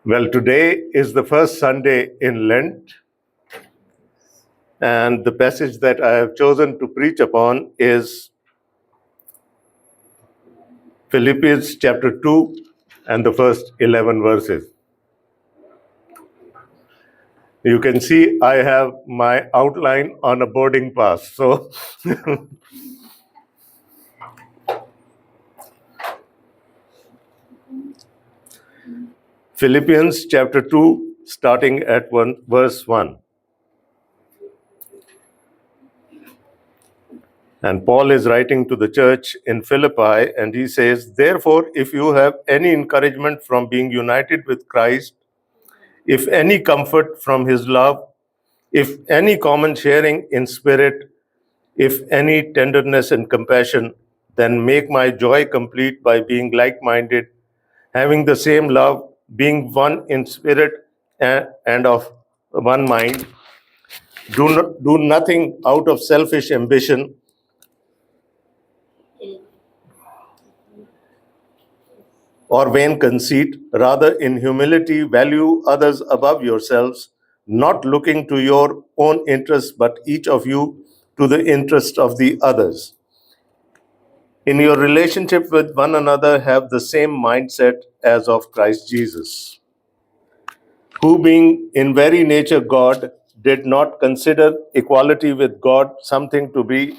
Well, today is the first Sunday in Lent, and the passage that I have chosen to preach upon is Philippians chapter 2 and the first 11 verses. You can see I have my outline on a boarding pass. So, Philippians chapter 2, starting at verse 1. And Paul is writing to the church in Philippi, and he says, "Therefore, if you have any encouragement from being united with Christ, if any comfort from his love, if any common sharing in spirit, if any tenderness and compassion, then make my joy complete by being like-minded, having the same love, being one in spirit and of one mind. Do nothing out of selfish ambition or vain conceit. Rather, in humility, value others above yourselves, not looking to your own interests, but each of you to the interest of the others. In your relationship with one another, have the same mindset as of Christ Jesus, who, being in very nature God, did not consider equality with God something to be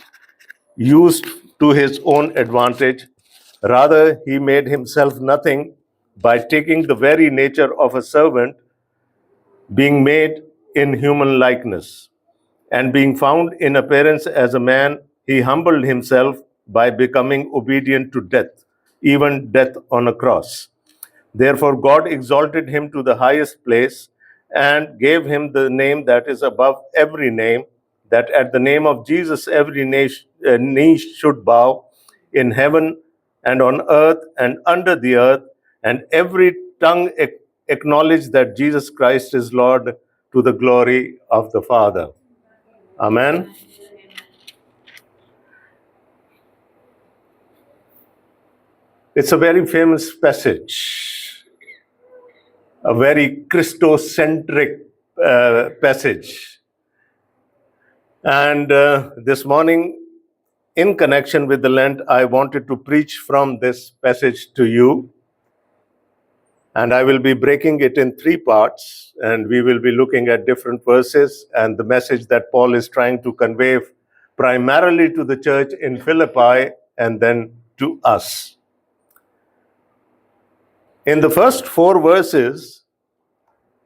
used to his own advantage. Rather, he made himself nothing by taking the very nature of a servant, being made in human likeness. And being found in appearance as a man, he humbled himself by becoming obedient to death, even death on a cross. Therefore, God exalted him to the highest place and gave him the name that is above every name, that at the name of Jesus every knee should bow, in heaven and on earth and under the earth, and every tongue acknowledge that Jesus Christ is Lord, to the glory of the Father. Amen. It's a very famous passage, a very Christocentric passage. And this morning, in connection with the Lent, I wanted to preach from this passage to you. And I will be breaking it in three parts, and we will be looking at different verses and the message that Paul is trying to convey primarily to the church in Philippi and then to us. In the first four verses,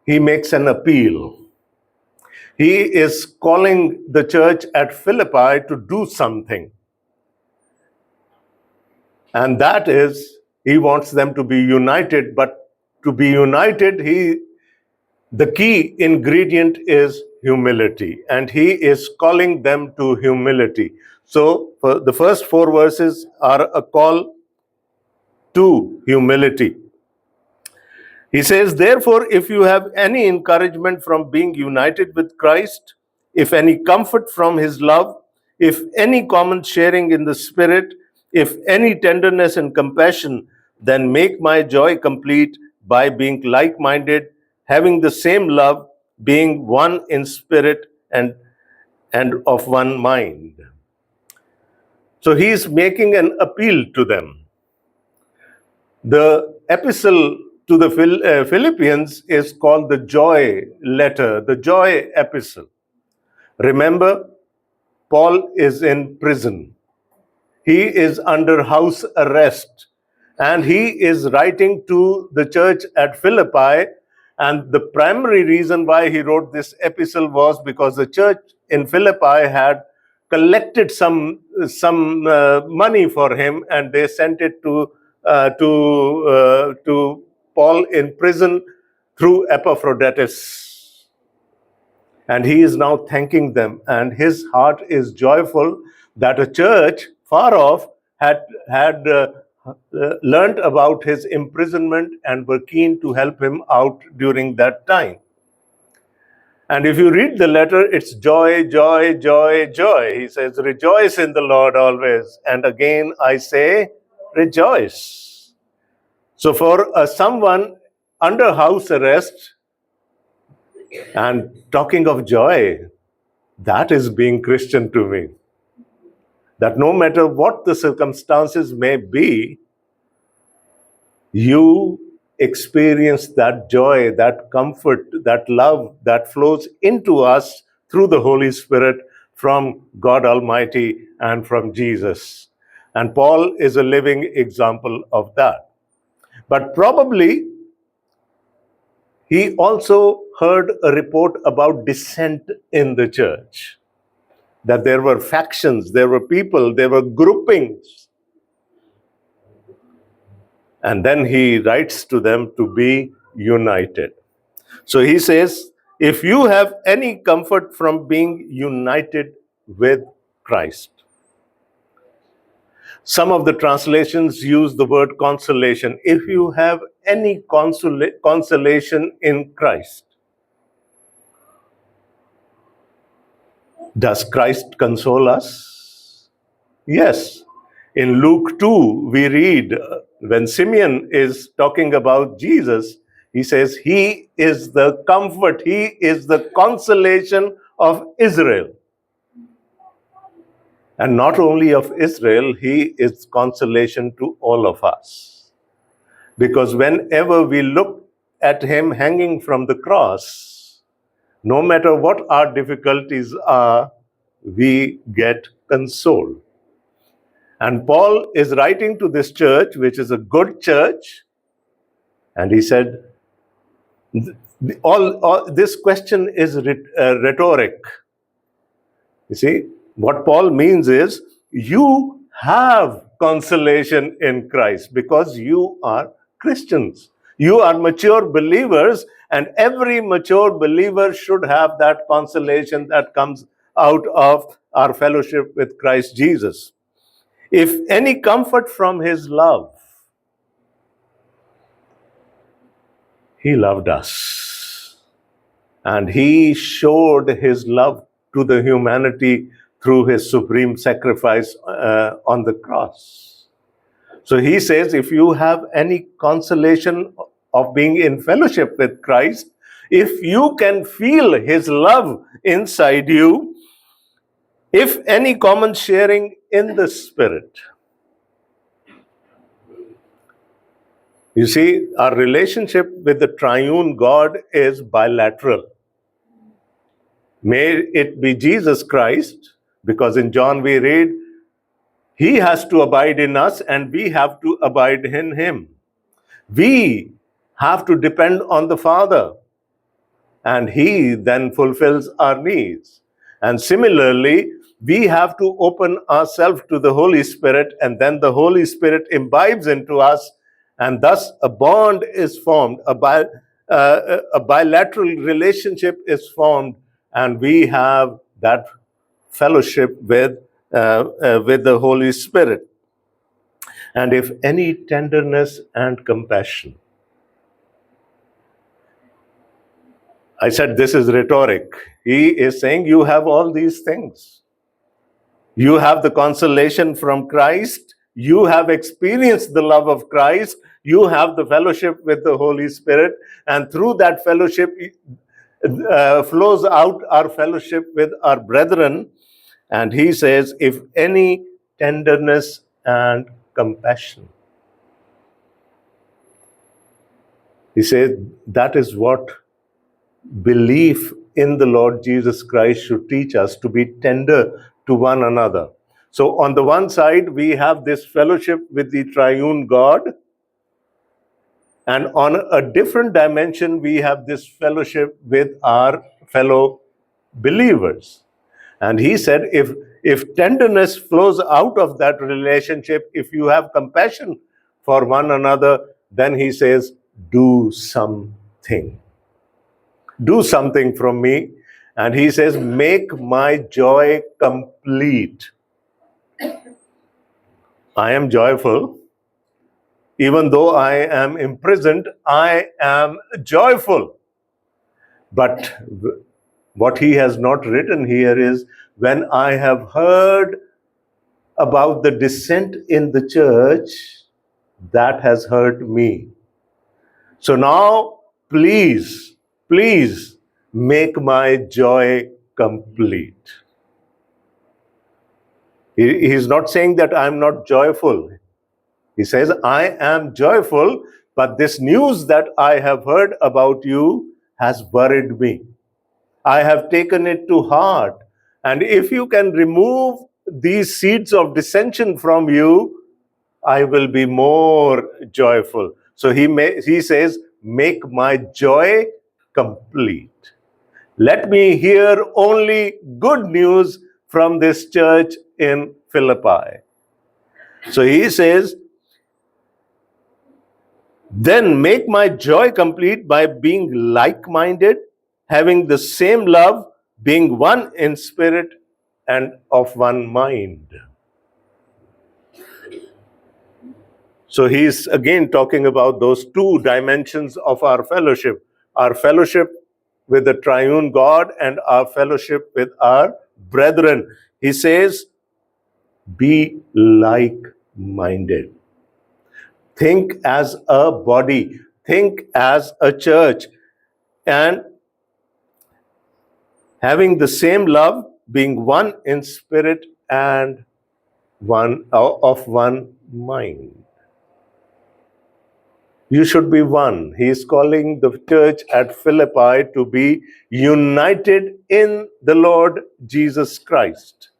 he makes an appeal. He is calling the church at Philippi to do something. And that is, he wants them to be united, but to be united, the key ingredient is humility, and he is calling them to humility. So the first four verses are a call to humility. He says, therefore, if you have any encouragement from being united with Christ, if any comfort from his love, if any common sharing in the Spirit, if any tenderness and compassion, then make my joy complete by being like-minded, having the same love, being one in spirit and of one mind. So he is making an appeal to them. The epistle to the Philippians is called the joy letter, the joy epistle. Remember, Paul is in prison. He is under house arrest, and he is writing to the church at Philippi. And the primary reason why he wrote this epistle was because the church in Philippi had collected some money for him, and they sent it to Paul in prison through Epaphroditus. And he is now thanking them, and his heart is joyful that a church far off had learned about his imprisonment and were keen to help him out during that time. And if you read the letter, it's joy, joy, joy, joy. He says, rejoice in the Lord always. And again, I say, rejoice. So for someone under house arrest and talking of joy. That is being Christian to me. That no matter what the circumstances may be, you experience that joy, that comfort, that love that flows into us through the Holy Spirit from God Almighty and from Jesus. And Paul is a living example of that. But probably he also heard a report about dissent in the church, that there were factions, there were people, there were groupings. And then he writes to them to be united. So he says, if you have any comfort from being united with Christ. Some of the translations use the word consolation. If you have any consolation in Christ. Does Christ console us? Yes. In Luke 2, we read when Simeon is talking about Jesus, he says, he is the comfort, he is the consolation of Israel. And not only of Israel, he is consolation to all of us. Because whenever we look at him hanging from the cross, no matter what our difficulties are, we get consoled. And Paul is writing to this church, which is a good church, and he said, all this question is rhetoric. You see, what Paul means is, you have consolation in Christ because you are Christians. You are mature believers, and every mature believer should have that consolation that comes out of our fellowship with Christ Jesus. If any comfort from his love, he loved us. And he showed his love to the humanity through his supreme sacrifice on the cross. So he says, if you have any consolation of being in fellowship with Christ, if you can feel his love inside you, if any common sharing in the Spirit. You see, our relationship with the triune God is bilateral. May it be Jesus Christ, because in John we read, he has to abide in us and we have to abide in him. We have to depend on the Father, and he then fulfills our needs. And similarly, we have to open ourselves to the Holy Spirit, and then the Holy Spirit imbibes into us, and thus a bond is formed, a bilateral relationship is formed, and we have that fellowship with the Holy Spirit. And if any tenderness and compassion. I said this is rhetoric. He is saying you have all these things. You have the consolation from Christ. You have experienced the love of Christ. You have the fellowship with the Holy Spirit. And through that fellowship flows out our fellowship with our brethren. And he says, if any tenderness and compassion. He says that is what belief in the Lord Jesus Christ should teach us, to be tender to one another. So on the one side, we have this fellowship with the triune God. And on a different dimension, we have this fellowship with our fellow believers. And he said, if tenderness flows out of that relationship, if you have compassion for one another, then he says, do something. Do something from me. And he says, make my joy complete. I am joyful. Even though I am imprisoned, I am joyful. But what he has not written here is, when I have heard about the dissent in the church, that has hurt me. So now, please, please make my joy complete. He's not saying that I'm not joyful. He says, I am joyful, but this news that I have heard about you has worried me. I have taken it to heart. And if you can remove these seeds of dissension from you, I will be more joyful. So he says, make my joy complete. Let me hear only good news from this church in Philippi. So he says, then make my joy complete by being like-minded, having the same love, being one in spirit and of one mind. So he's again talking about those two dimensions of our fellowship with the triune God and our fellowship with our brethren. He says, be like-minded. Think as a body, think as a church, and having the same love, being one in spirit and one of one mind. You should be one. He is calling the church at Philippi to be united in the Lord Jesus Christ.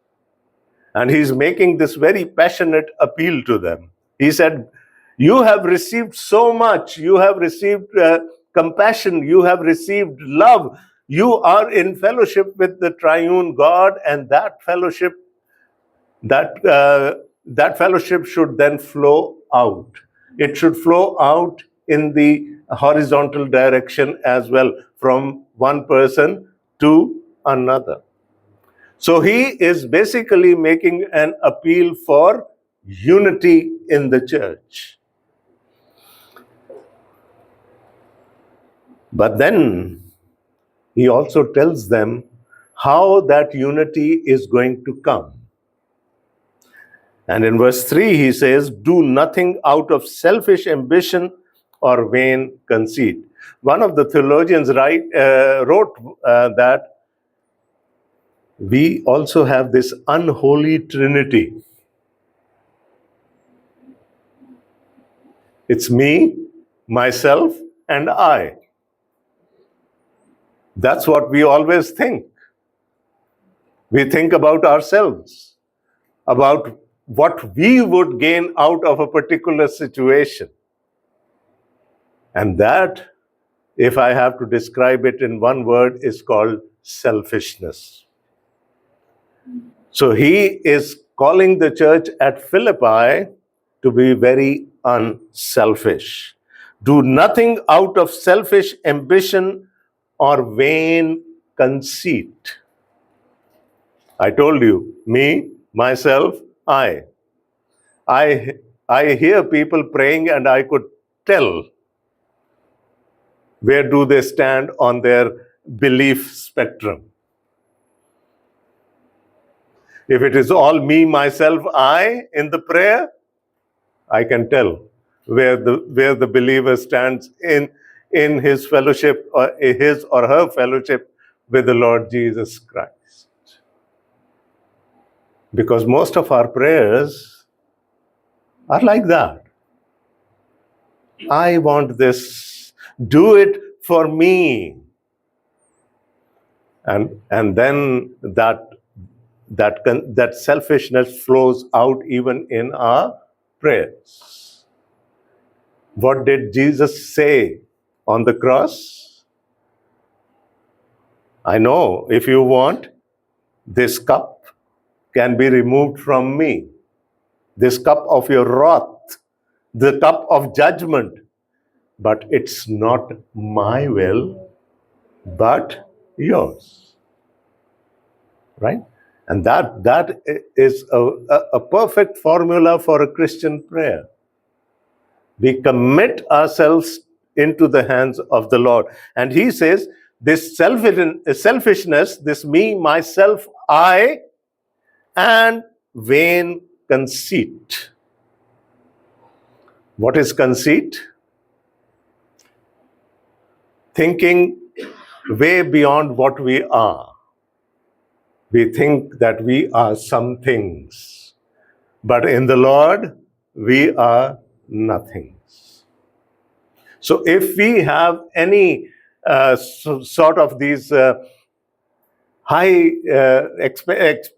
And he's making this very passionate appeal to them. He said, you have received so much. You have received compassion. You have received love. You are in fellowship with the triune God, and that fellowship should then flow out. It should flow out in the horizontal direction as well, from one person to another. So he is basically making an appeal for unity in the church. But then he also tells them how that unity is going to come. And in verse 3, he says, do nothing out of selfish ambition or vain conceit. One of the theologians wrote that we also have this unholy trinity. It's me, myself, and I. That's what we always think. We think about ourselves, about what we would gain out of a particular situation. And that, if I have to describe it in one word, is called selfishness. So he is calling the church at Philippi to be very unselfish. Do nothing out of selfish ambition or vain conceit. I told you, me, myself, I hear people praying and I could tell where do they stand on their belief spectrum. If it is all me, myself, I in the prayer, I can tell where the believer stands in his fellowship, or his or her fellowship with the Lord Jesus Christ. Because most of our prayers are like that. I want this. Do it for me. And then that selfishness flows out even in our prayers. What did Jesus say on the cross? I know, if you want, this cup can be removed from me. This cup of your wrath, the cup of judgment. But it's not my will, but yours. Right? And that is a perfect formula for a Christian prayer. We commit ourselves into the hands of the Lord. And he says, this selfishness, this me, myself, I, and vain conceit. What is conceit? thinking way beyond what we are. We think that we are some things, but in the Lord, we are nothings. So if we have any sort of these high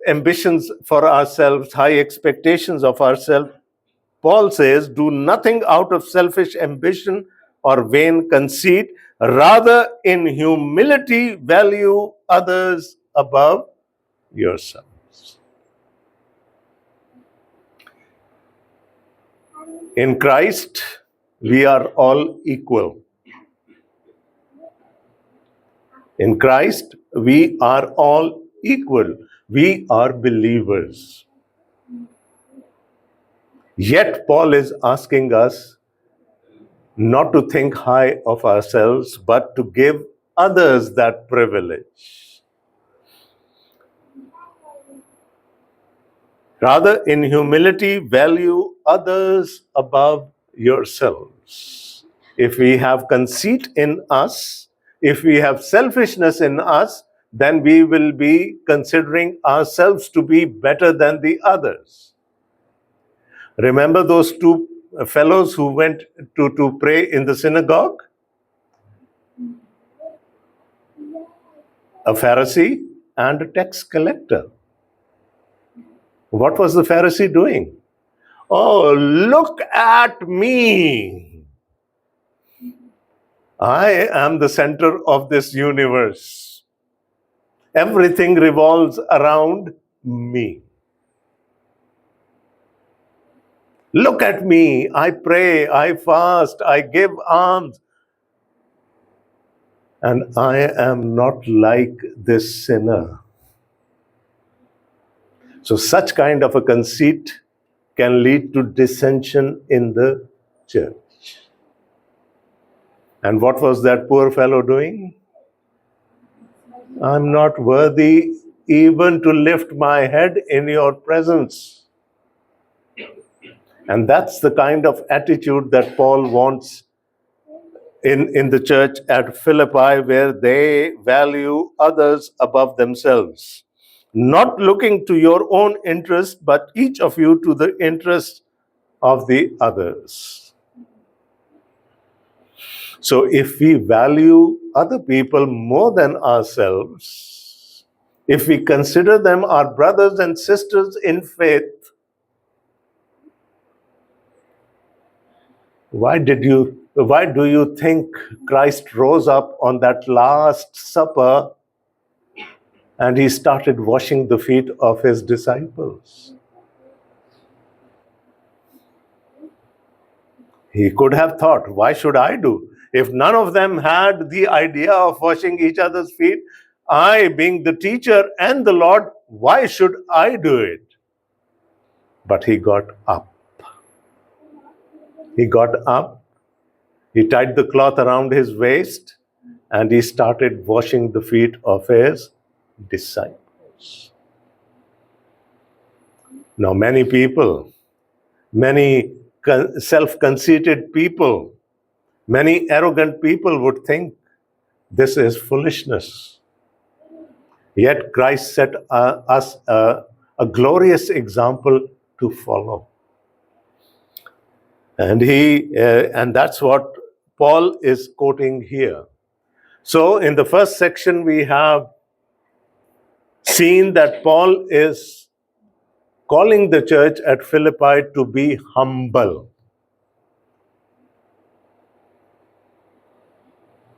ambitions for ourselves, high expectations of ourselves, Paul says, do nothing out of selfish ambition or vain conceit. Rather, in humility, value others above yourselves. In Christ, we are all equal. In Christ, we are all equal. We are believers. Yet, Paul is asking us not to think high of ourselves, but to give others that privilege. Rather, in humility, value others above yourselves. If we have conceit in us, if we have selfishness in us, then we will be considering ourselves to be better than the others. Remember those two fellows who went to pray in the synagogue? A Pharisee and a tax collector. What was the Pharisee doing? Oh, look at me. I am the center of this universe. Everything revolves around me. Look at me. I pray, I fast, I give alms. And I am not like this sinner. So such kind of a conceit can lead to dissension in the church. And what was that poor fellow doing? I'm not worthy even to lift my head in your presence. And that's the kind of attitude that Paul wants in the church at Philippi, where they value others above themselves. Not looking to your own interest, but each of you to the interest of the others. So if we value other people more than ourselves, if we consider them our brothers and sisters in faith, why do you think Christ rose up on that Last Supper and he started washing the feet of his disciples? He could have thought, why should I do? If none of them had the idea of washing each other's feet, I, being the teacher and the Lord, why should I do it? But he got up. He got up, he tied the cloth around his waist, and he started washing the feet of his disciples. Now, many people, many self-conceited people, many arrogant people would think this is foolishness. Yet Christ set us a glorious example to follow. And that's what Paul is quoting here. So in the first section, we have seen that Paul is calling the church at Philippi to be humble.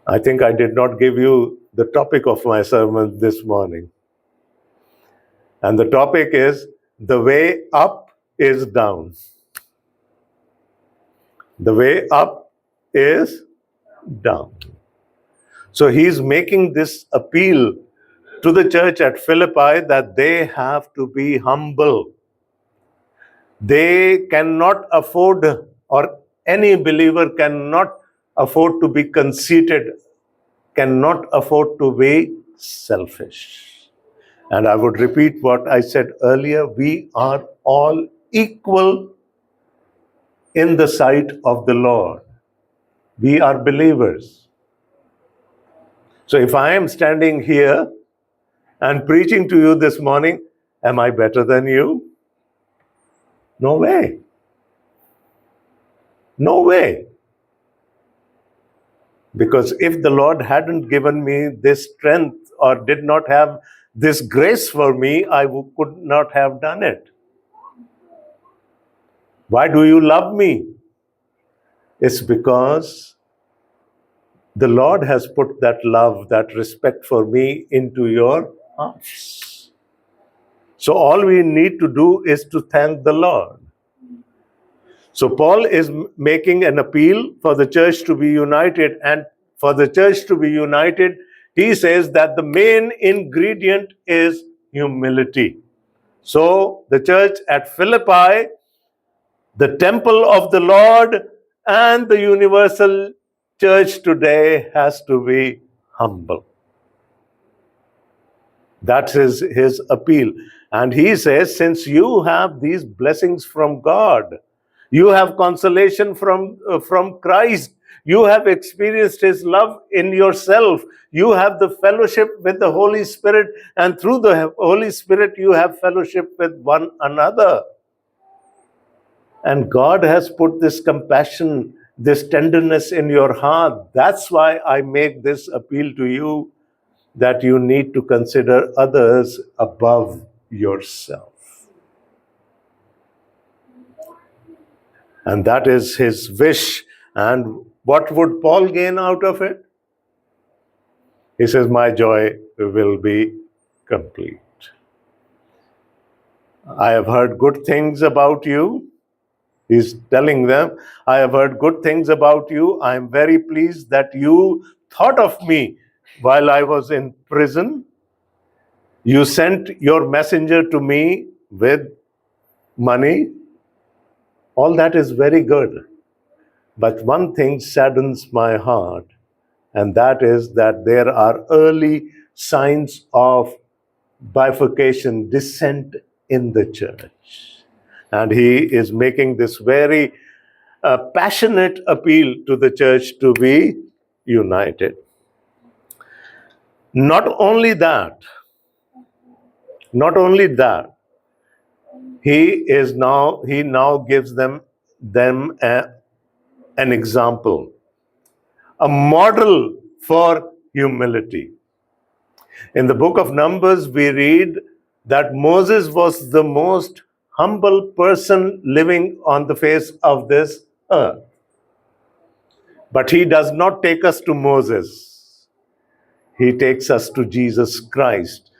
I think I did not give you the topic of my sermon this morning. And the topic is, the way up is down. The way up is down. So he's making this appeal to the church at Philippi that they have to be humble. They cannot afford, or any believer cannot afford to be conceited, cannot afford to be selfish. And I would repeat what I said earlier, we are all equal in the sight of the Lord. We are believers. So if I am standing here and preaching to you this morning, am I better than you? No way. No way. Because if the Lord hadn't given me this strength or did not have this grace for me, I could not have done it. Why do you love me? It's because the Lord has put that love, that respect for me into your hearts. So all we need to do is to thank the Lord. So Paul is making an appeal for the church to be united, and for the church to be united, he says that the main ingredient is humility. So the church at Philippi, the temple of the Lord, and the universal church today has to be humble. That is his appeal. And he says, since you have these blessings from God, you have consolation from Christ, you have experienced his love in yourself, you have the fellowship with the Holy Spirit, and through the Holy Spirit, you have fellowship with one another. And God has put this compassion, this tenderness in your heart. That's why I make this appeal to you, that you need to consider others above yourself. And that is his wish. And what would Paul gain out of it? He says, my joy will be complete. I have heard good things about you. He's telling them, I have heard good things about you. I am very pleased that you thought of me while I was in prison. You sent your messenger to me with money. All that is very good. But one thing saddens my heart, and that is that there are early signs of bifurcation, dissent in the church. And he is making this very passionate appeal to the church to be united. Not only that, he now gives them an example, a model for humility. In the book of Numbers, we read that Moses was the most humble person living on the face of this earth. But he does not take us to Moses. He takes us to Jesus Christ,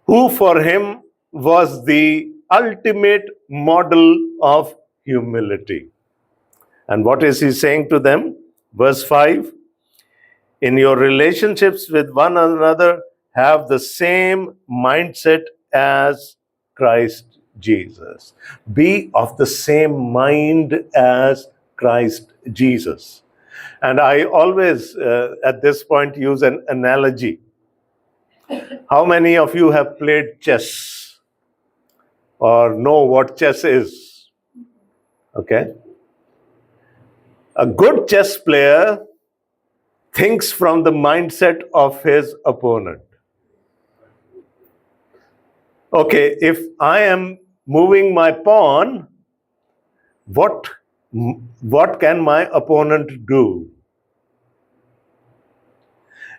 who for him was the ultimate model of humility. And what is he saying to them? Verse 5, in your relationships with one another, have the same mindset as Christ Jesus. Be of the same mind as Christ Jesus. And I always, at this point, use an analogy. How many of you have played chess or know what chess is? Okay. A good chess player thinks from the mindset of his opponent. Okay, if I am moving my pawn, what can my opponent do?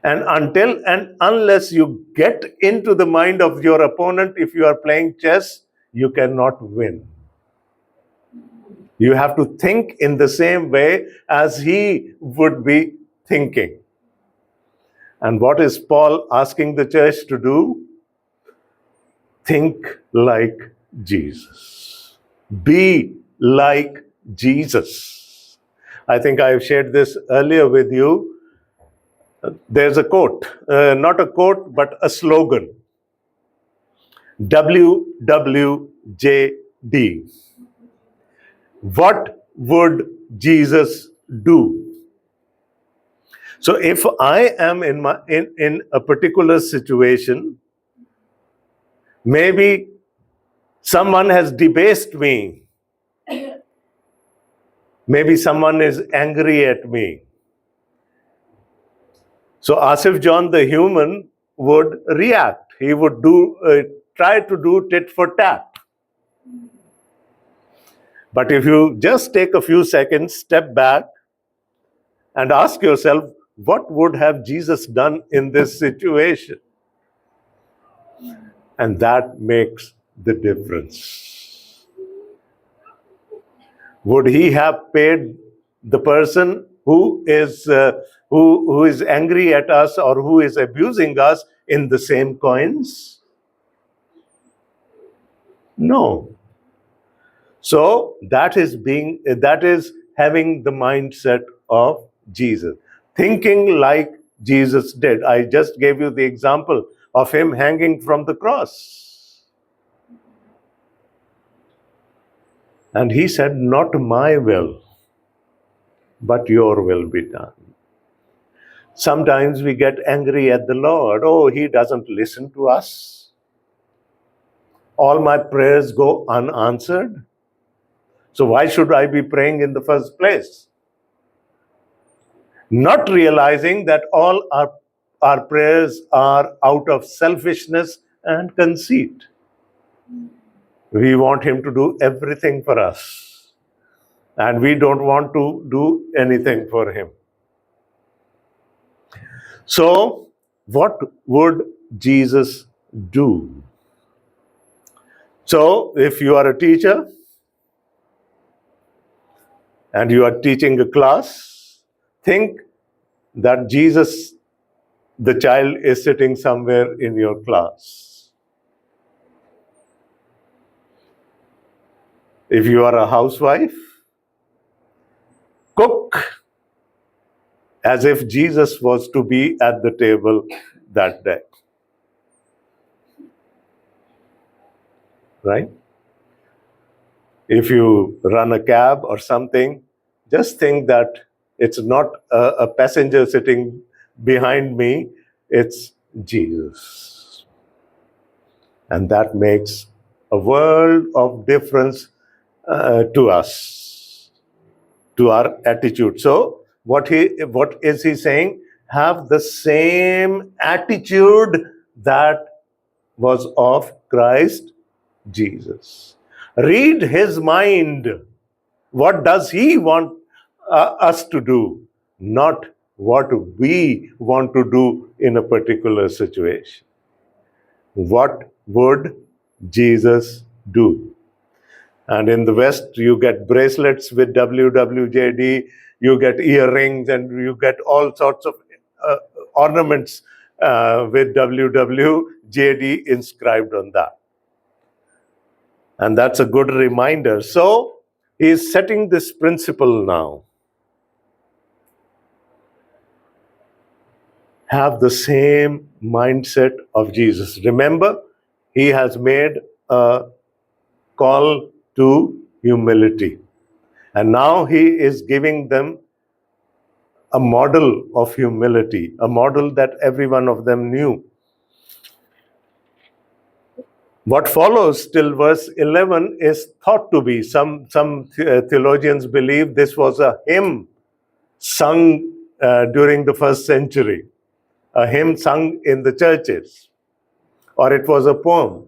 And until and unless you get into the mind of your opponent, if you are playing chess, you cannot win. You have to think in the same way as he would be thinking. And what is Paul asking the church to do? Think like Jesus. Be like Jesus. I think I have shared this earlier with you. There's a quote, not a quote, but a slogan. WWJD. What would Jesus do? So if I am in a particular situation, maybe someone has debased me. Maybe someone is angry at me. So Asif John, the human, would react. He would try to do tit for tat. But if you just take a few seconds, step back, and ask yourself, what would have Jesus done in this situation? And that makes the difference. Would he have paid the person who is angry at us or who is abusing us in the same coins? No. So that is having the mindset of Jesus, thinking like Jesus did. I just gave you the example of him hanging from the cross. And he said, "Not my will, but your will be done." Sometimes we get angry at the Lord. Oh, he doesn't listen to us. All my prayers go unanswered. So why should I be praying in the first place? Not realizing that all our prayers are out of selfishness and conceit. We want him to do everything for us, and we don't want to do anything for him. So, what would Jesus do? So, if you are a teacher and you are teaching a class, think that Jesus, the child, is sitting somewhere in your class. If you are a housewife, cook as if Jesus was to be at the table that day. Right? If you run a cab or something, just think that it's not a passenger sitting behind me, it's Jesus. And that makes a world of difference to us, to our attitude. So what is he saying? Have the same attitude that was of Christ Jesus. Read his mind. What does he want us to do? Not what we want to do in a particular situation. What would Jesus do? And in the West, you get bracelets with WWJD, you get earrings, and you get all sorts of ornaments with WWJD inscribed on that. And that's a good reminder. So he is setting this principle now. Have the same mindset of Jesus. Remember, he has made a call to humility. And now he is giving them a model of humility, a model that every one of them knew. What follows till verse 11 is thought to be, some theologians believe this was a hymn sung during the first century, a hymn sung in the churches, or it was a poem.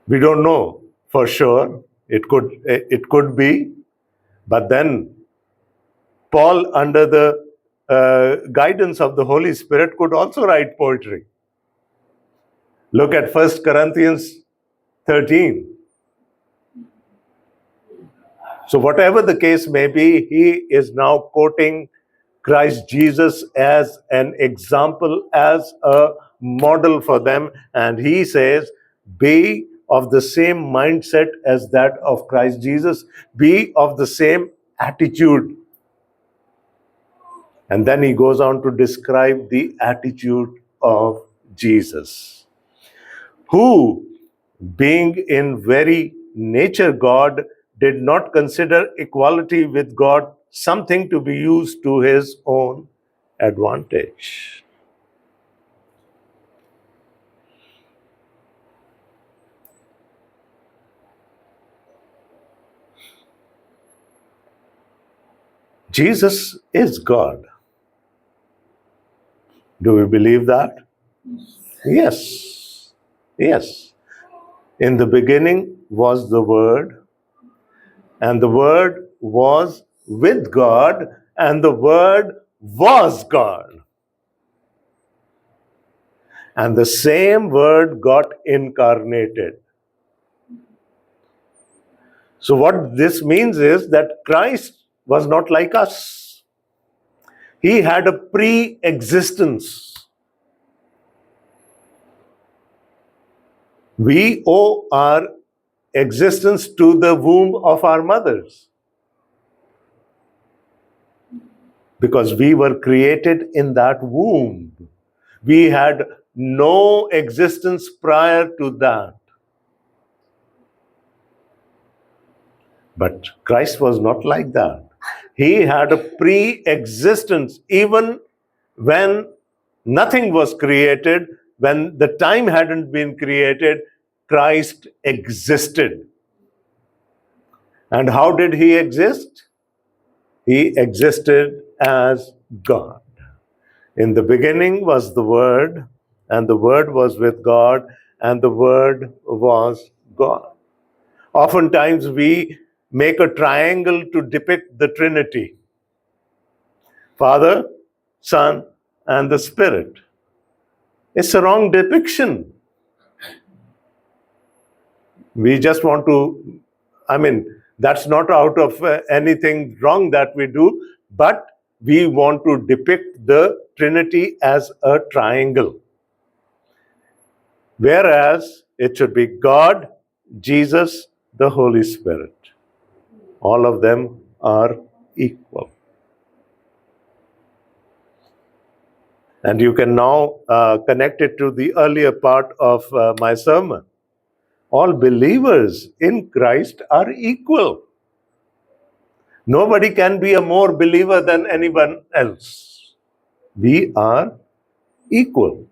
We don't know for sure. It could be, but then Paul, under the guidance of the Holy Spirit, could also write poetry. Look at 1 Corinthians 13. So whatever the case may be, he is now quoting Christ Jesus as an example, as a model for them. And he says, be of the same mindset as that of Christ Jesus. Be of the same attitude. And then he goes on to describe the attitude of Jesus, who, being in very nature God, did not consider equality with God something to be used to his own advantage. Jesus is God. Do we believe that? Yes. Yes. In the beginning was the Word, and the Word was with God, and the Word was God. And the same Word got incarnated. So, what this means is that Christ was not like us. He had a pre existence. We owe our existence to the womb of our mothers because we were created in that womb. We had no existence prior to that. But Christ was not like that. He had a pre existence even when nothing was created, when the time hadn't been created, Christ existed. And how did he exist? He existed as God. In the beginning was the Word, and the Word was with God, and the Word was God. Oftentimes we make a triangle to depict the Trinity: Father, Son, and the Spirit. It's a wrong depiction. We just want to, that's not out of anything wrong that we do, but we want to depict the Trinity as a triangle. Whereas it should be God, Jesus, the Holy Spirit. All of them are equal. And you can now connect it to the earlier part of my sermon. All believers in Christ are equal. Nobody can be a more believer than anyone else. We are equal,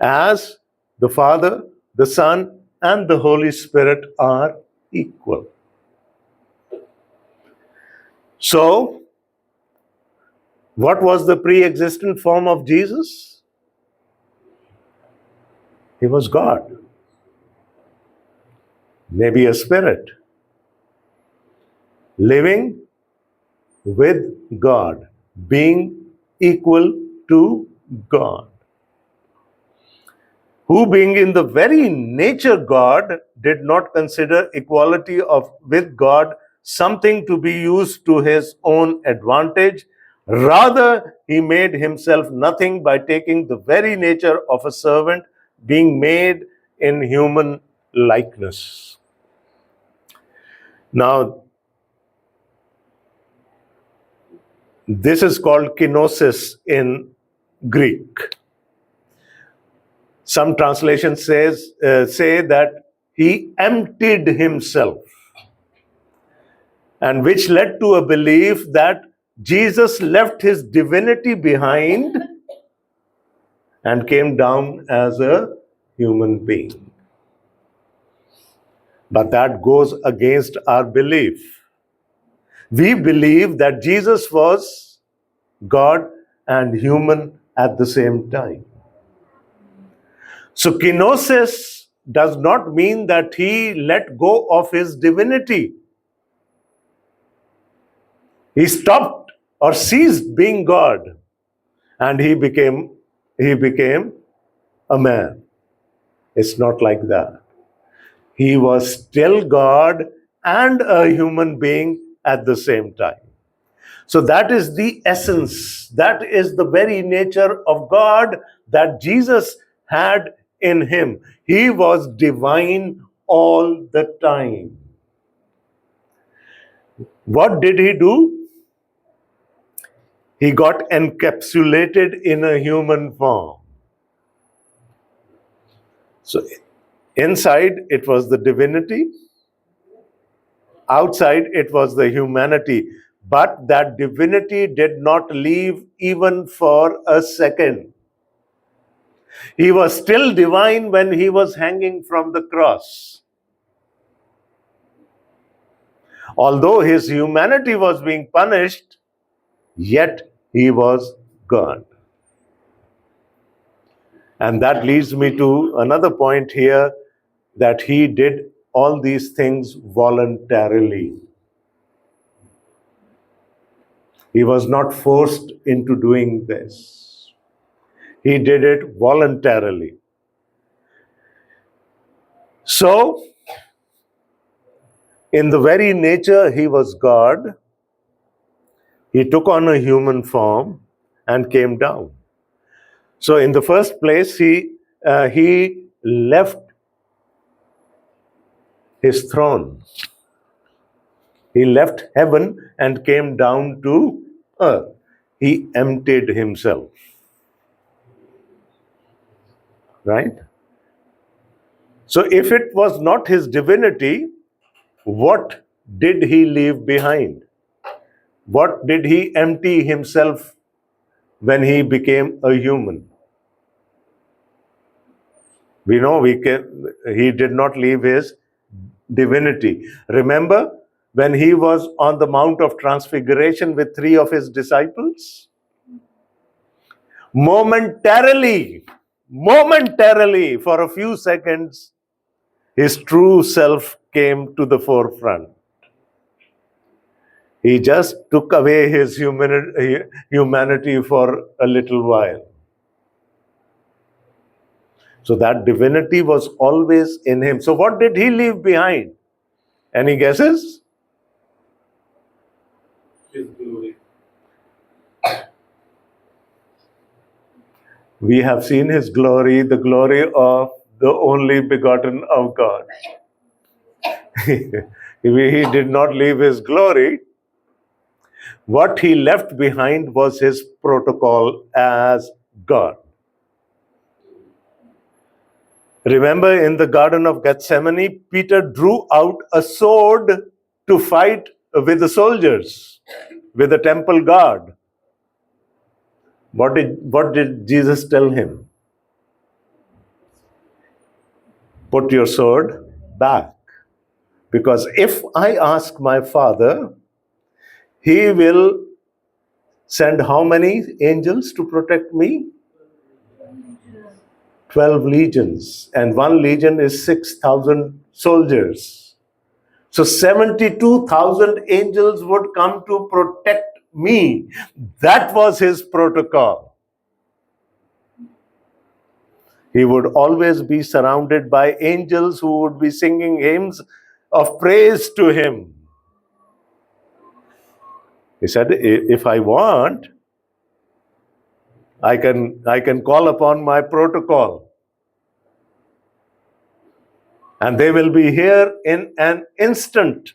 as the Father, the Son, and the Holy Spirit are equal. So, what was the pre-existent form of Jesus? He was God, maybe a spirit, living with God, being equal to God, who being in the very nature God, did not consider equality with God something to be used to his own advantage. Rather, he made himself nothing by taking the very nature of a servant, being made in human likeness. Now, this is called kenosis in Greek. Some translations say that he emptied himself, and which led to a belief that Jesus left his divinity behind and came down as a human being. But that goes against our belief. We believe that Jesus was God and human at the same time. So kenosis does not mean that he let go of his divinity. He stopped or ceased being God, and he became a man. It's not like that. He was still God and a human being at the same time. So that is the essence, that is the very nature of God that Jesus had in him. He was divine all the time. What did he do? He got encapsulated in a human form. So inside it was the divinity, outside it was the humanity. But that divinity did not leave even for a second. He was still divine when he was hanging from the cross. Although his humanity was being punished, yet he was God. And that leads me to another point here, that he did all these things voluntarily. He was not forced into doing this. He did it voluntarily. So, in the very nature, he was God. He took on a human form and came down. So, in the first place, he left his throne. He left heaven and came down to earth. He emptied himself. Right? So, if it was not his divinity, what did he leave behind? What did he empty himself when he became a human? We know he did not leave his divinity. Remember when he was on the Mount of Transfiguration with 3 of his disciples? Momentarily, for a few seconds, his true self came to the forefront. He just took away his humanity for a little while. So that divinity was always in him. So what did he leave behind? Any guesses? His glory. We have seen his glory, the glory of the only begotten of God. He did not leave his glory. What he left behind was his protocol as God. Remember in the Garden of Gethsemane, Peter drew out a sword to fight with the soldiers, with the temple guard. What did Jesus tell him? Put your sword back. Because if I ask my Father, he will send how many angels to protect me? 12 legions. And one legion is 6,000 soldiers. So 72,000 angels would come to protect me. That was his protocol. He would always be surrounded by angels who would be singing hymns of praise to him. He said, if I want, I can call upon my protocol. And they will be here in an instant.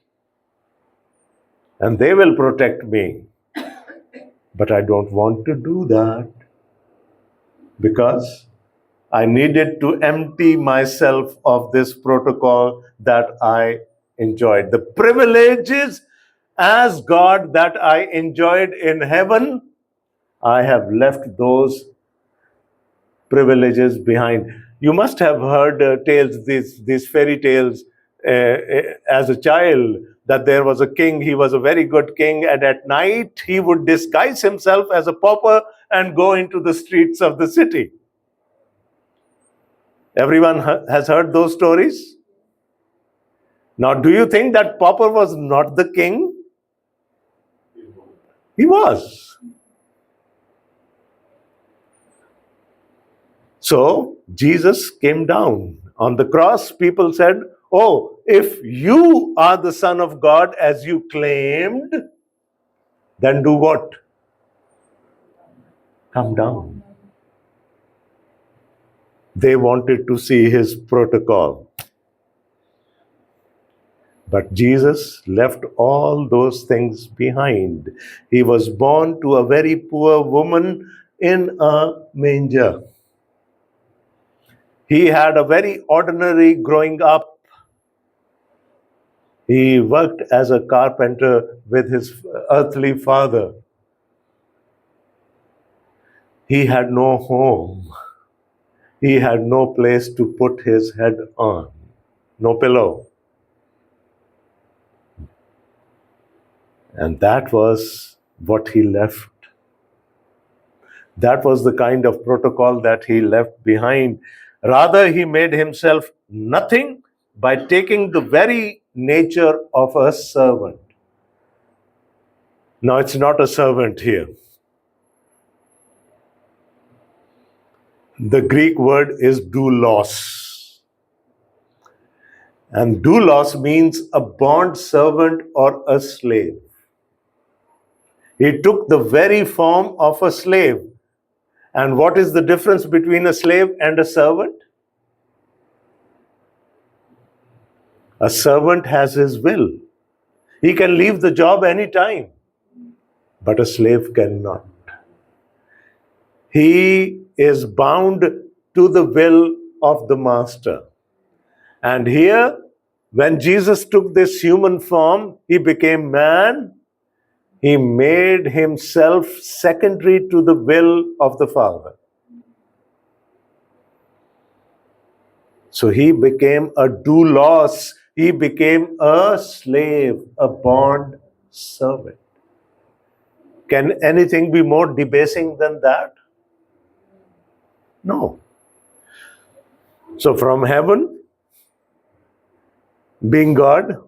And they will protect me. But I don't want to do that. Because I needed to empty myself of this protocol that I enjoyed. The privileges as God that I enjoyed in heaven, I have left those privileges behind. You must have heard tales, these fairy tales as a child, that there was a king, he was a very good king, and at night he would disguise himself as a pauper and go into the streets of the city. Everyone has heard those stories? Now, do you think that pauper was not the king? He was. So, Jesus came down. On the cross, people said, oh, if you are the Son of God as you claimed, then do what? Come down. They wanted to see his protocol. But Jesus left all those things behind. He was born to a very poor woman in a manger. He had a very ordinary growing up. He worked as a carpenter with his earthly father. He had no home. He had no place to put his head on. No pillow. And that was what he left. That was the kind of protocol that he left behind. Rather, he made himself nothing by taking the very nature of a servant. Now, it's not a servant here. The Greek word is doulos. And doulos means a bond servant or a slave. He took the very form of a slave. And what is the difference between a slave and a servant? A servant has his will. He can leave the job anytime, but a slave cannot. He is bound to the will of the master. And here, when Jesus took this human form, he became man. He made himself secondary to the will of the Father. So he became a doulos. He became a slave, a bond servant. Can anything be more debasing than that? No. So from heaven, being God,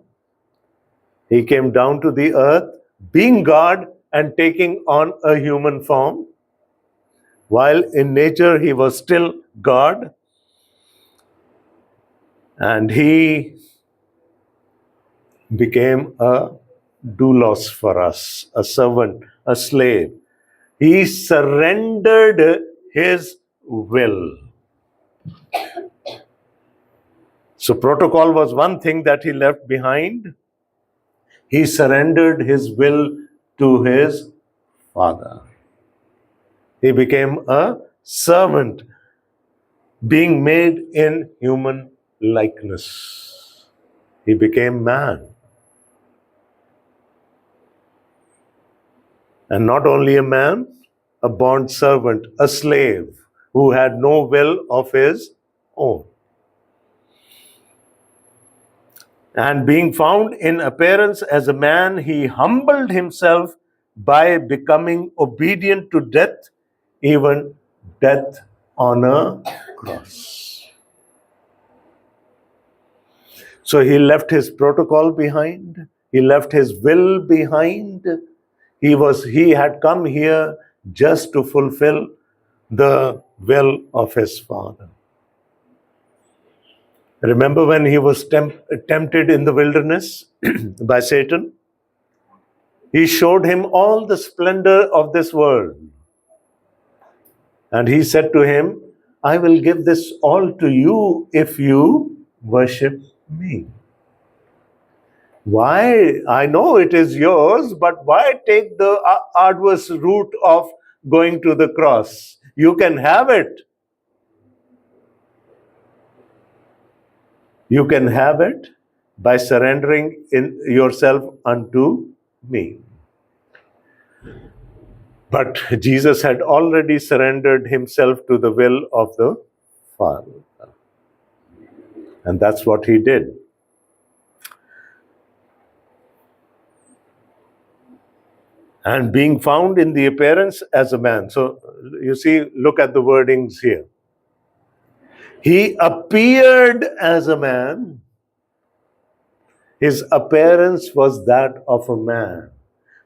he came down to the earth, being God and taking on a human form. While in nature he was still God. And he became a doulos for us, a servant, a slave. He surrendered his will. So protocol was one thing that he left behind. He surrendered his will to his Father. He became a servant, being made in human likeness. He became man. And not only a man, a bond servant, a slave who had no will of his own. And being found in appearance as a man, he humbled himself by becoming obedient to death, even death on a cross. So he left his protocol behind. He left his will behind. He had come here just to fulfill the will of his Father. Remember when he was tempted in the wilderness by Satan? He showed him all the splendor of this world. And he said to him, I will give this all to you if you worship me. Why? I know it is yours, but why take the arduous route of going to the cross? You can have it. You can have it by surrendering yourself unto me. But Jesus had already surrendered himself to the will of the Father. And that's what he did. And being found in the appearance as a man. So you see, look at the wordings here. He appeared as a man. His appearance was that of a man.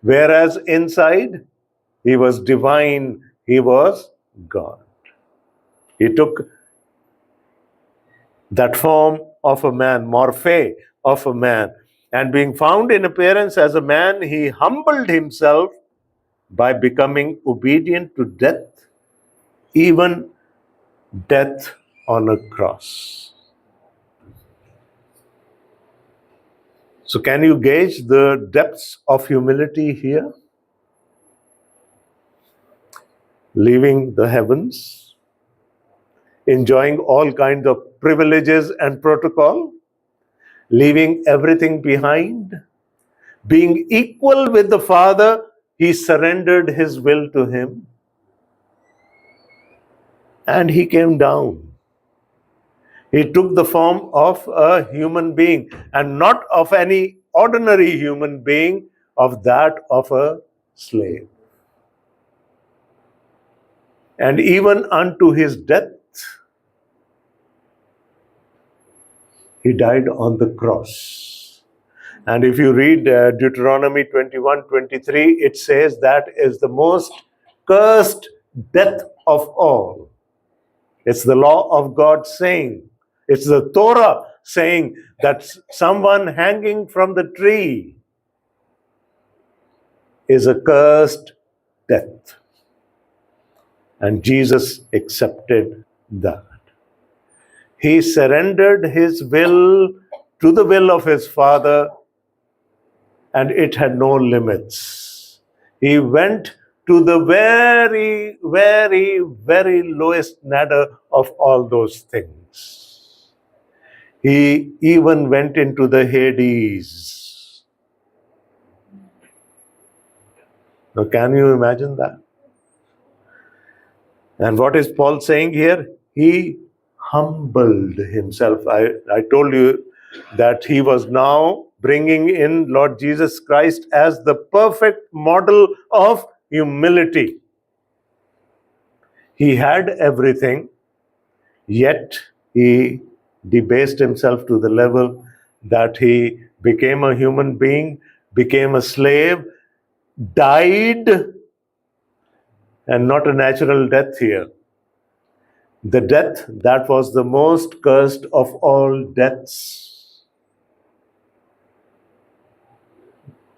Whereas inside, he was divine, he was God. He took that form of a man, morphe of a man. And being found in appearance as a man, he humbled himself by becoming obedient to death, even death on a cross. So can you gauge the depths of humility here? Leaving the heavens, enjoying all kinds of privileges and protocol, leaving everything behind, being equal with the Father, he surrendered his will to him. And he came down. He took the form of a human being, and not of any ordinary human being, of that of a slave. And even unto his death, he died on the cross. And if you read Deuteronomy 21:23, it says that is the most cursed death of all. It's the law of God saying, it's the Torah saying that someone hanging from the tree is a cursed death. And Jesus accepted that. He surrendered his will to the will of his Father, and it had no limits. He went to the very, very, very lowest nadir of all those things. He even went into the Hades. Now, can you imagine that? And what is Paul saying here? He humbled himself. I told you that he was now bringing in Lord Jesus Christ as the perfect model of humility. He had everything, yet he debased himself to the level that he became a human being, became a slave, died, and not a natural death here. The death that was the most cursed of all deaths.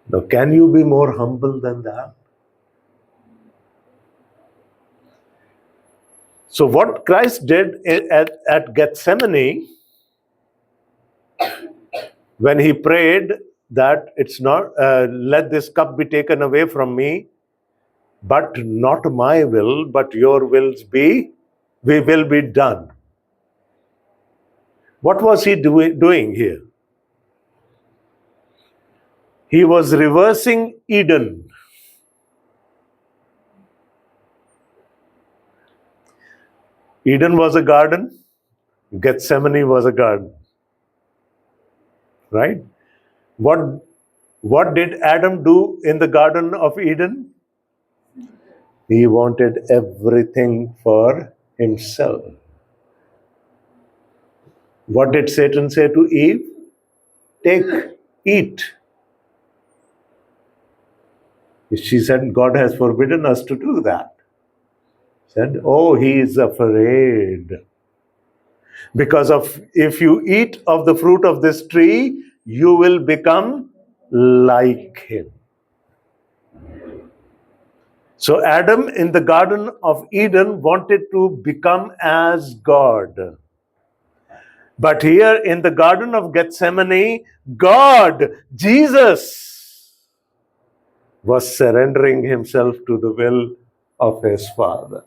Now, can you be more humble than that? So, what Christ did at Gethsemane, when he prayed that it's not, let this cup be taken away from me, but not my will, but your wills be, we will be done. What was he doing here? He was reversing Eden. Eden was a garden, Gethsemane was a garden. Right? What did Adam do in the Garden of Eden? He wanted everything for himself. What did Satan say to Eve? Take, eat. She said, God has forbidden us to do that. Said, oh, he is afraid. Because of if you eat of the fruit of this tree, you will become like him. So Adam in the Garden of Eden wanted to become as God. But here in the Garden of Gethsemane, God, Jesus, was surrendering himself to the will of his Father.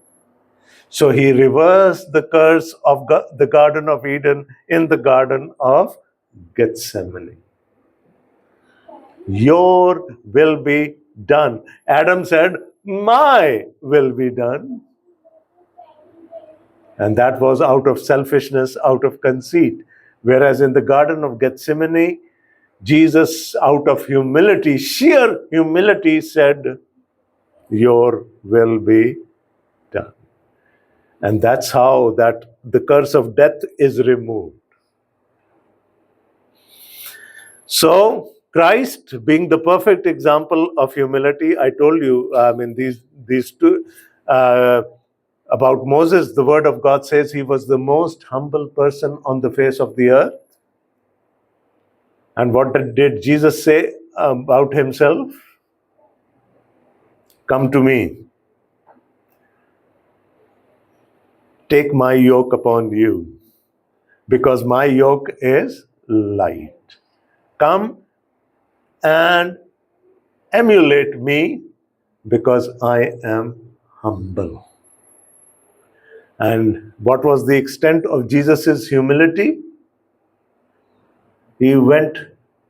So he reversed the curse of the Garden of Eden in the Garden of Gethsemane. Your will be done. Adam said, my will be done. And that was out of selfishness, out of conceit. Whereas in the Garden of Gethsemane, Jesus, out of humility, sheer humility, said, your will be done. And that's how that the curse of death is removed. So, Christ, being the perfect example of humility, I told you, these two, about Moses, the word of God says he was the most humble person on the face of the earth. And what did Jesus say about himself? Come to me. Take my yoke upon you, because my yoke is light. Come and emulate me, because I am humble. And what was the extent of Jesus' humility? He went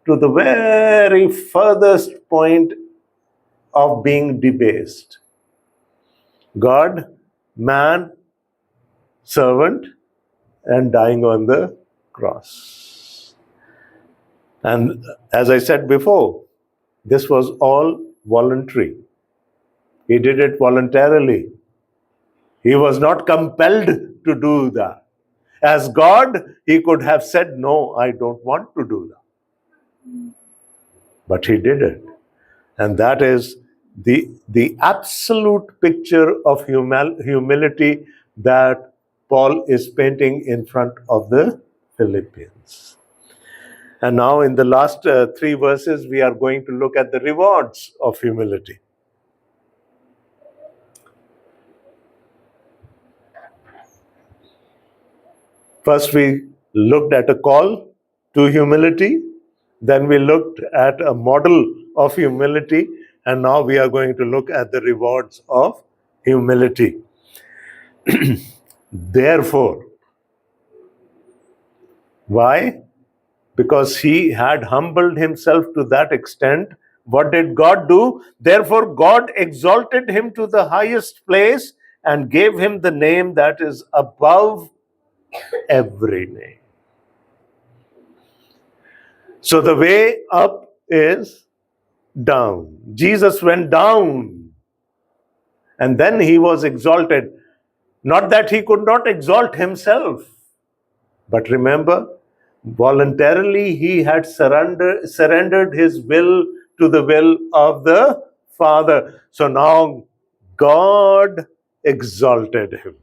to the very furthest point of being debased. God, man, servant, and dying on the cross. And as I said before, this was all voluntary. He did it voluntarily. He was not compelled to do that. As God, he could have said, no, I don't want to do that. But he did it. And that is the absolute picture of humility that Paul is painting in front of the Philippians. And now in the last 3 verses, we are going to look at the rewards of humility. First, we looked at a call to humility. Then we looked at a model of humility. And now we are going to look at the rewards of humility. Therefore, why? Because he had humbled himself to that extent. What did God do? Therefore, God exalted him to the highest place and gave him the name that is above every name. So the way up is down. Jesus went down and then he was exalted. Not that he could not exalt himself, but remember, voluntarily he had surrendered his will to the will of the Father. So now God exalted him.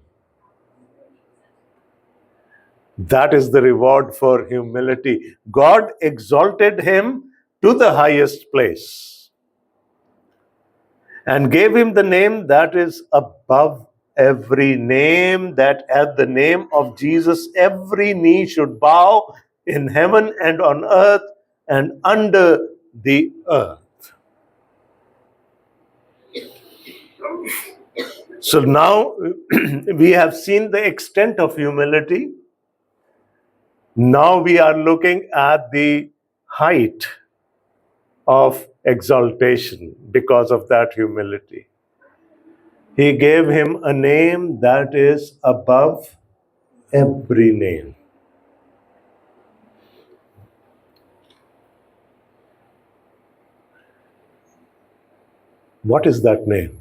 That is the reward for humility. God exalted him to the highest place and gave him the name that is above every name, that at the name of Jesus every knee should bow in heaven and on earth and under the earth. So now we have seen the extent of humility. Now we are looking at the height of exaltation because of that humility. He gave him a name that is above every name. What is that name?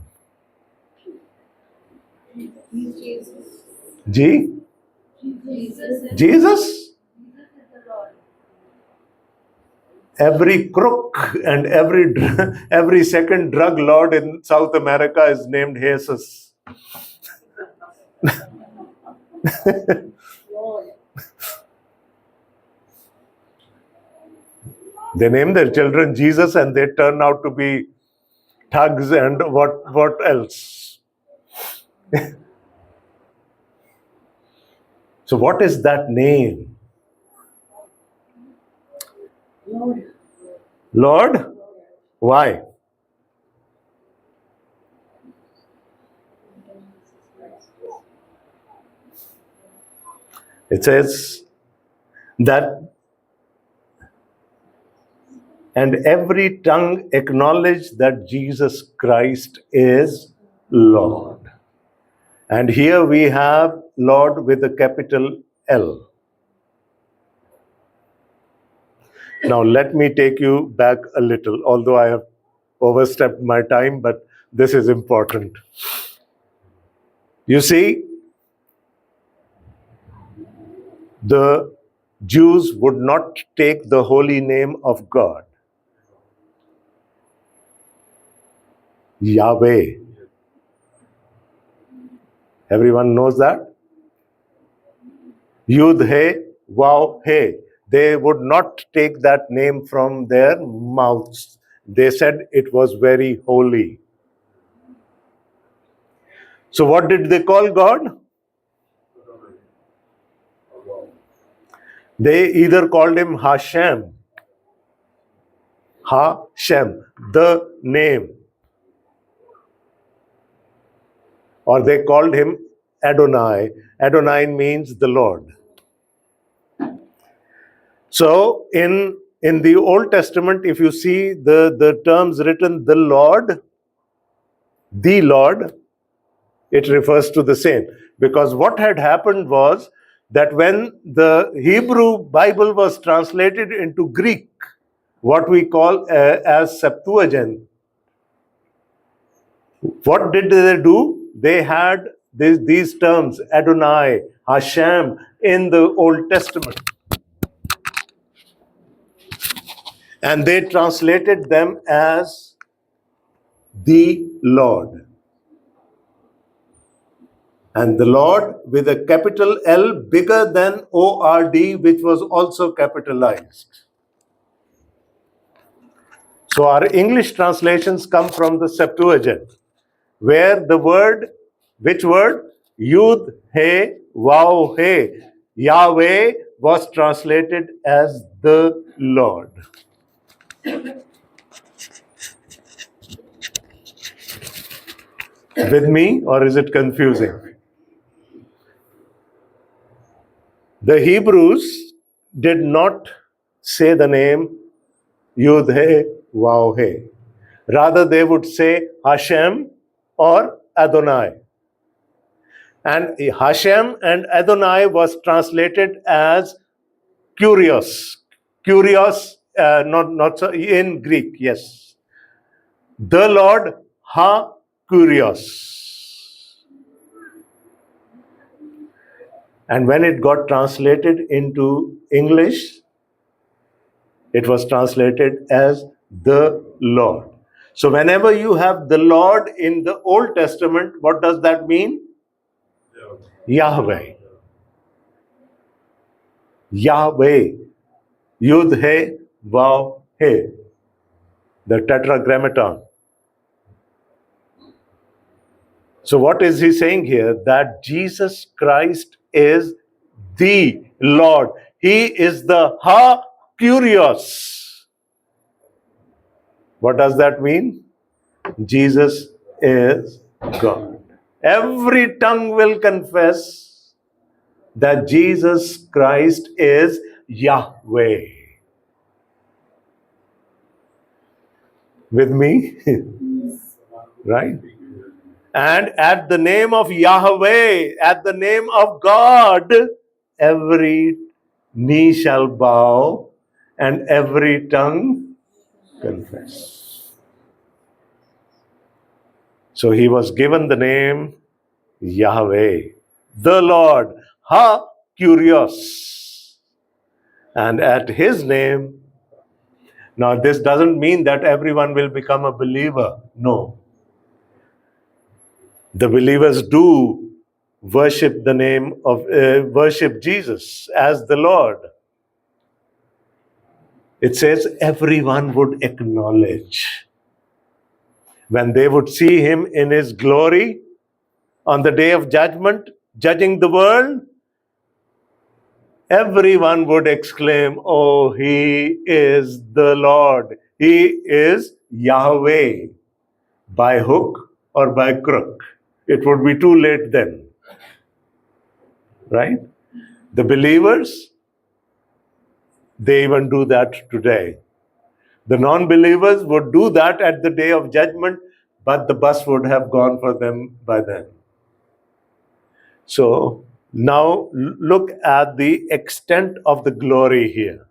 G? Jesus? Every crook and every second drug lord in South America is named Jesus. They name their children Jesus and they turn out to be thugs and what else? So what is that name? Lord? Why? It says that and every tongue acknowledge that Jesus Christ is Lord. And here we have Lord with a capital L. Now let me take you back a little, although I have overstepped my time, but this is important. You see, the Jews would not take the holy name of God, Yahweh. Everyone knows that? Yud He, Vav He. They would not take that name from their mouths. They said it was very holy. So what did they call God? They either called him Hashem, Hashem, the name, or they called him Adonai. Adonai means the Lord. So in the Old Testament, if you see the terms written the Lord, it refers to the same. Because what had happened was that when the Hebrew Bible was translated into Greek, what we call as Septuagint, what did they do? They had these terms, Adonai, Hashem, in the Old Testament. And they translated them as the Lord. And the Lord with a capital L bigger than O-R-D, which was also capitalized. So our English translations come from the Septuagint, where the word, which word? Yud, He, Vav, He, Yahweh was translated as the Lord. With me, or is it confusing? The Hebrews did not say the name Yud He, Vav He. Rather, they would say Hashem or Adonai. And Hashem and Adonai was translated as Curios. Curios, not so, in Greek, yes. The Lord, Ha Curios. And when it got translated into English, it was translated as the Lord. So whenever you have the Lord in the Old Testament, what does that mean? Yahweh. Yahweh. Yud He, Vav He. The Tetragrammaton. So what is he saying here? That Jesus Christ is the Lord. He is the Ha Curios. What does that mean? Jesus is God. Every tongue will confess that Jesus Christ is Yahweh. With me? Right? And at the name of Yahweh, at the name of God, every knee shall bow and every tongue confess. So he was given the name Yahweh, the Lord, Ha Curios. And at his name, now this doesn't mean that everyone will become a believer. No. The believers do worship the name of, worship Jesus as the Lord. It says everyone would acknowledge. When they would see him in his glory on the day of judgment, judging the world, everyone would exclaim, oh, he is the Lord. He is Yahweh, by hook or by crook. It would be too late then. Right? The believers, they even do that today. The non-believers would do that at the day of judgment, but the bus would have gone for them by then. So now look at the extent of the glory here.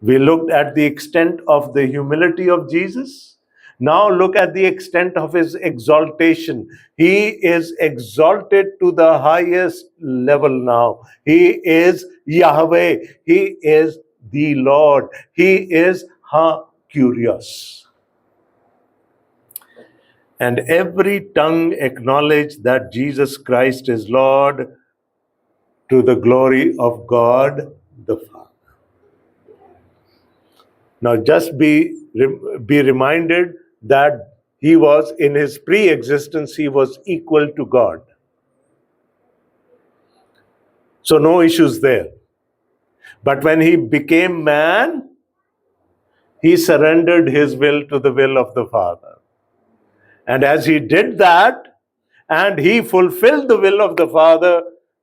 We looked at the extent of the humility of Jesus. Now look at the extent of his exaltation. He is exalted to the highest level now. He is Yahweh. He is the Lord. He is Ha Curios. And every tongue acknowledge that Jesus Christ is Lord, to the glory of God the Father. Now just be reminded that he was, in his pre-existence, he was equal to God. So no issues there. But when he became man, he surrendered his will to the will of the Father. And as he did that, and he fulfilled the will of the Father,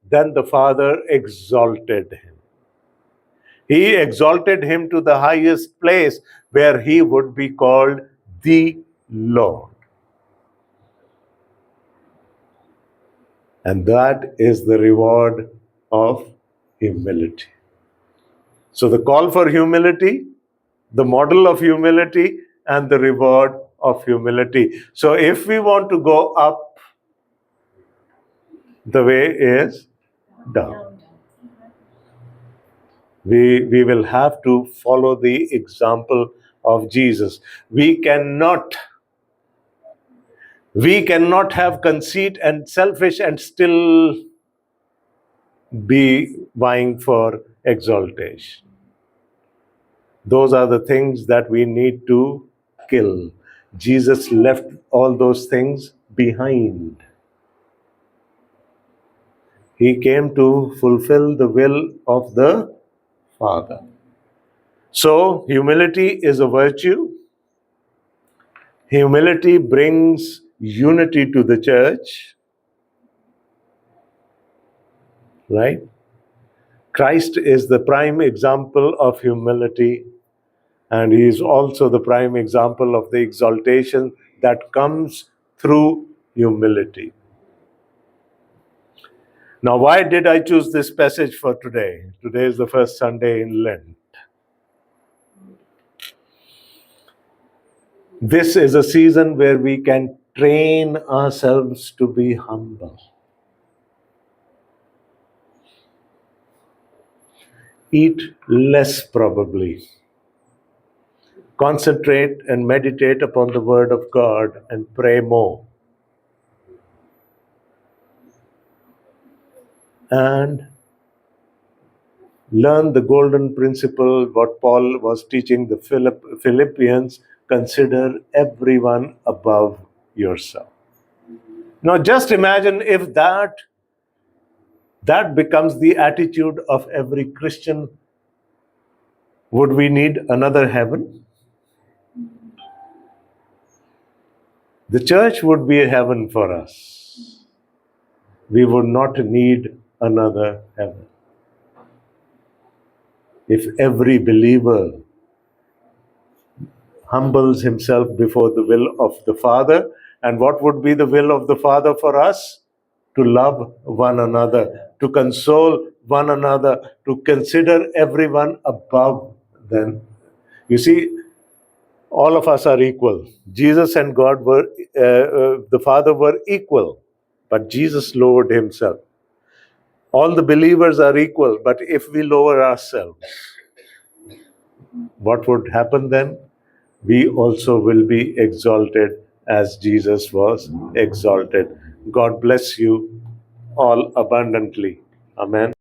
then the Father exalted him. He exalted him to the highest place where he would be called the Lord. And that is the reward of humility. So the call for humility, the model of humility, and the reward of humility. So if we want to go up the way is down. We will have to follow the example of Jesus. We cannot have conceit and selfish and still be vying for exaltation. Those are the things that we need to kill. Jesus left all those things behind. He came to fulfill the will of the Father. So, humility is a virtue. Humility brings unity to the church, right? Christ is the prime example of humility, and he is also the prime example of the exaltation that comes through humility. Now, why did I choose this passage for today? Today is the first Sunday in Lent. This is a season where we can train ourselves to be humble. Eat less, probably. Concentrate and meditate upon the Word of God and pray more. And learn the golden principle, what Paul was teaching the Philippians: consider everyone above yourself. Now, just imagine if that becomes the attitude of every Christian. Would we need another heaven? The church would be a heaven for us. We would not need another heaven. If every believer humbles himself before the will of the Father, and what would be the will of the Father for us? To love one another, to console one another, to consider everyone above them. You see, all of us are equal. Jesus and God were, the Father were equal, but Jesus lowered himself. All the believers are equal, but if we lower ourselves, what would happen then? We also will be exalted as Jesus was exalted. God bless you all abundantly. Amen.